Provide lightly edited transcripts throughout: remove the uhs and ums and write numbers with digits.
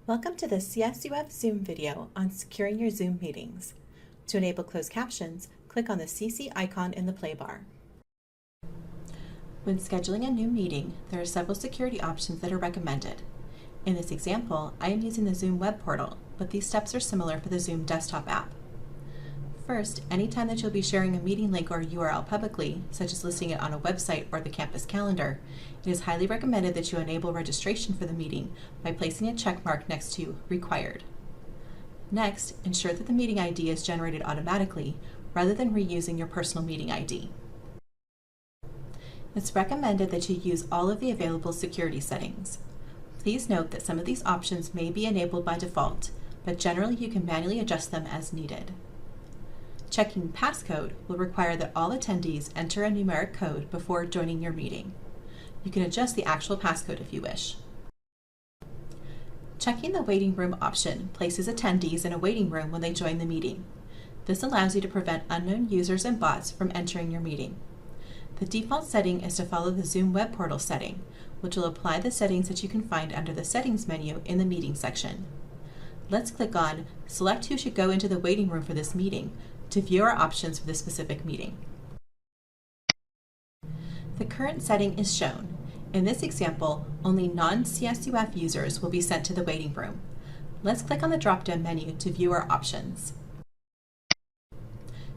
Welcome to the CSUF Zoom video on securing your Zoom meetings. To enable closed captions, click on the CC icon in the play bar. When scheduling a new meeting, there are several security options that are recommended. In this example, I am using the Zoom web portal, but these steps are similar for the Zoom desktop app. First, anytime that you'll be sharing a meeting link or URL publicly, such as listing it on a website or the campus calendar, it is highly recommended that you enable registration for the meeting by placing a check mark next to Required. Next, ensure that the meeting ID is generated automatically rather than reusing your personal meeting ID. It's recommended that you use all of the available security settings. Please note that some of these options may be enabled by default, but generally you can manually adjust them as needed. Checking passcode will require that all attendees enter a numeric code before joining your meeting. You can adjust the actual passcode if you wish. Checking the waiting room option places attendees in a waiting room when they join the meeting. This allows you to prevent unknown users and bots from entering your meeting. The default setting is to follow the Zoom web portal setting, which will apply the settings that you can find under the Settings menu in the Meeting section. Let's click on Select who should go into the waiting room for this meeting to view our options for this specific meeting. The current setting is shown. In this example, only non-CSUF users will be sent to the waiting room. Let's click on the drop-down menu to view our options.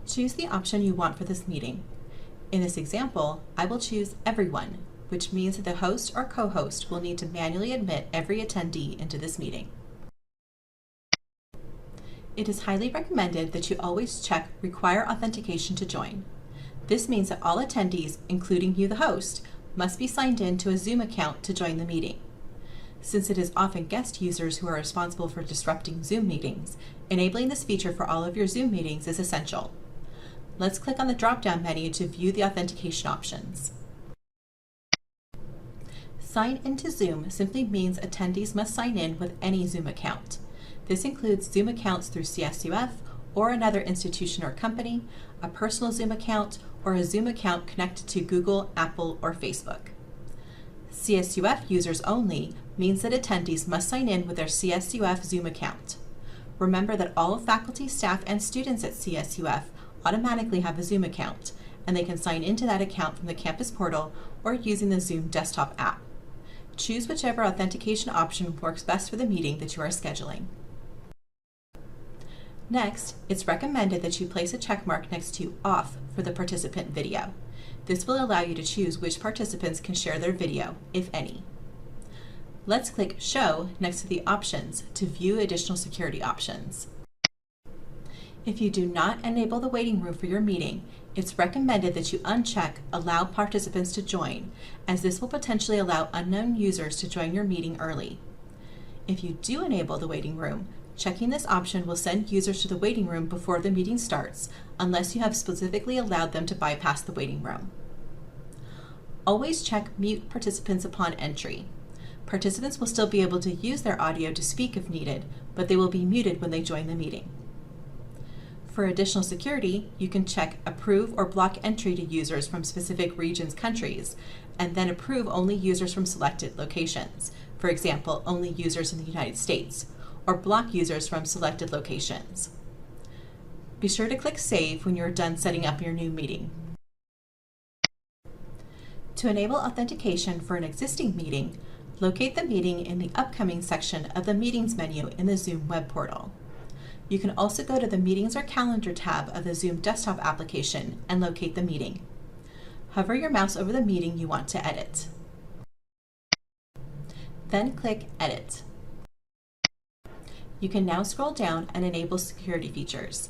Choose the option you want for this meeting. In this example, I will choose Everyone, which means that the host or co-host will need to manually admit every attendee into this meeting. It is highly recommended that you always check Require Authentication to join. This means that all attendees, including you the host, must be signed in to a Zoom account to join the meeting. Since it is often guest users who are responsible for disrupting Zoom meetings, enabling this feature for all of your Zoom meetings is essential. Let's click on the drop-down menu to view the authentication options. Sign into Zoom simply means attendees must sign in with any Zoom account. This includes Zoom accounts through CSUF or another institution or company, a personal Zoom account, or a Zoom account connected to Google, Apple, or Facebook. CSUF users only means that attendees must sign in with their CSUF Zoom account. Remember that all faculty, staff, and students at CSUF automatically have a Zoom account, and they can sign into that account from the campus portal or using the Zoom desktop app. Choose whichever authentication option works best for the meeting that you are scheduling. Next, it's recommended that you place a check mark next to Off for the participant video. This will allow you to choose which participants can share their video, if any. Let's click Show next to the options to view additional security options. If you do not enable the waiting room for your meeting, it's recommended that you uncheck Allow Participants to Join, as this will potentially allow unknown users to join your meeting early. If you do enable the waiting room, checking this option will send users to the waiting room before the meeting starts, unless you have specifically allowed them to bypass the waiting room. Always check Mute Participants upon entry. Participants will still be able to use their audio to speak if needed, but they will be muted when they join the meeting. For additional security, you can check Approve or block entry to users from specific regions, countries, and then approve only users from selected locations. For example, only users in the United States, or block users from selected locations. Be sure to click Save when you're done setting up your new meeting. To enable authentication for an existing meeting, locate the meeting in the Upcoming section of the Meetings menu in the Zoom web portal. You can also go to the Meetings or Calendar tab of the Zoom desktop application and locate the meeting. Hover your mouse over the meeting you want to edit. Then click Edit. You can now scroll down and enable security features.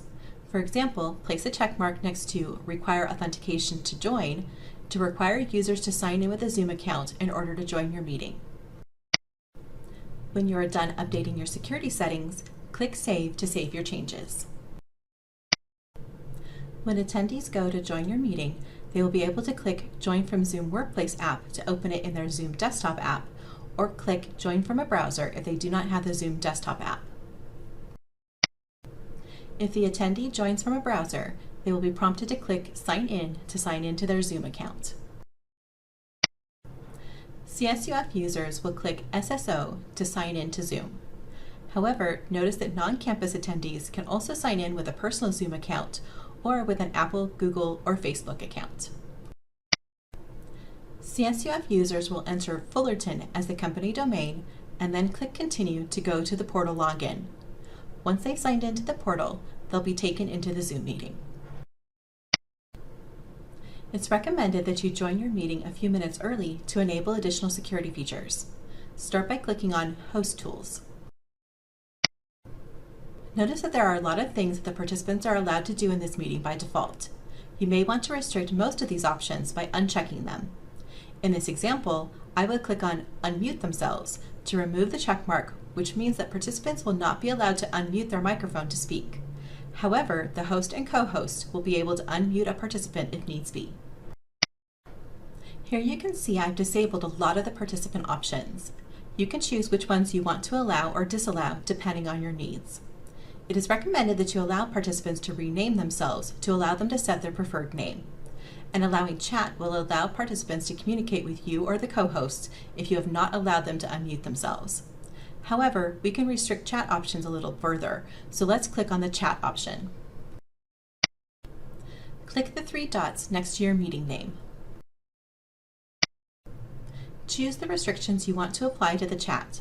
For example, place a check mark next to Require Authentication to Join to require users to sign in with a Zoom account in order to join your meeting. When you are done updating your security settings, click Save to save your changes. When attendees go to join your meeting, they will be able to click Join from Zoom Workplace app to open it in their Zoom desktop app, or click Join from a browser if they do not have the Zoom desktop app. If the attendee joins from a browser, they will be prompted to click Sign In to sign into their Zoom account. CSUF users will click SSO to sign in to Zoom. However, notice that non-campus attendees can also sign in with a personal Zoom account or with an Apple, Google, or Facebook account. CSUF users will enter Fullerton as the company domain and then click Continue to go to the portal login. Once they've signed into the portal, they'll be taken into the Zoom meeting. It's recommended that you join your meeting a few minutes early to enable additional security features. Start by clicking on Host Tools. Notice that there are a lot of things that the participants are allowed to do in this meeting by default. You may want to restrict most of these options by unchecking them. In this example, I would click on Unmute Themselves to remove the check mark, which means that participants will not be allowed to unmute their microphone to speak. However, the host and co-host will be able to unmute a participant if needs be. Here you can see I've disabled a lot of the participant options. You can choose which ones you want to allow or disallow depending on your needs. It is recommended that you allow participants to rename themselves to allow them to set their preferred name. And allowing chat will allow participants to communicate with you or the co-hosts if you have not allowed them to unmute themselves. However, we can restrict chat options a little further, so let's click on the chat option. Click the three dots next to your meeting name. Choose the restrictions you want to apply to the chat.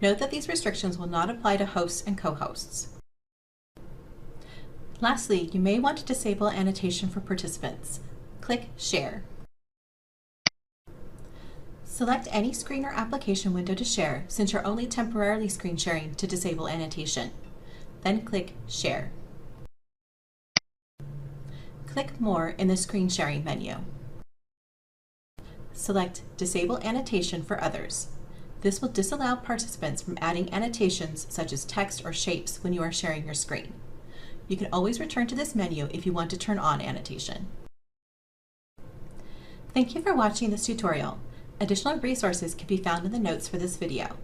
Note that these restrictions will not apply to hosts and co-hosts. Lastly, you may want to disable annotation for participants. Click Share. Select any screen or application window to share since you're only temporarily screen sharing to disable annotation. Then click Share. Click More in the screen sharing menu. Select Disable Annotation for others. This will disallow participants from adding annotations such as text or shapes when you are sharing your screen. You can always return to this menu if you want to turn on annotation. Thank you for watching this tutorial. Additional resources can be found in the notes for this video.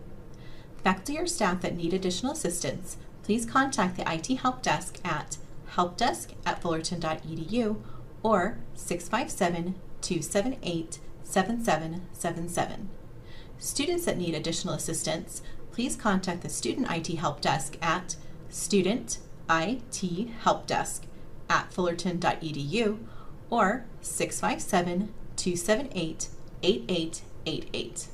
Faculty or staff that need additional assistance, please contact the IT Help Desk at helpdesk@fullerton.edu or 657-278-7777. Students that need additional assistance, please contact the Student IT Help Desk at studentithelpdesk@fullerton.edu or 657-278-8888.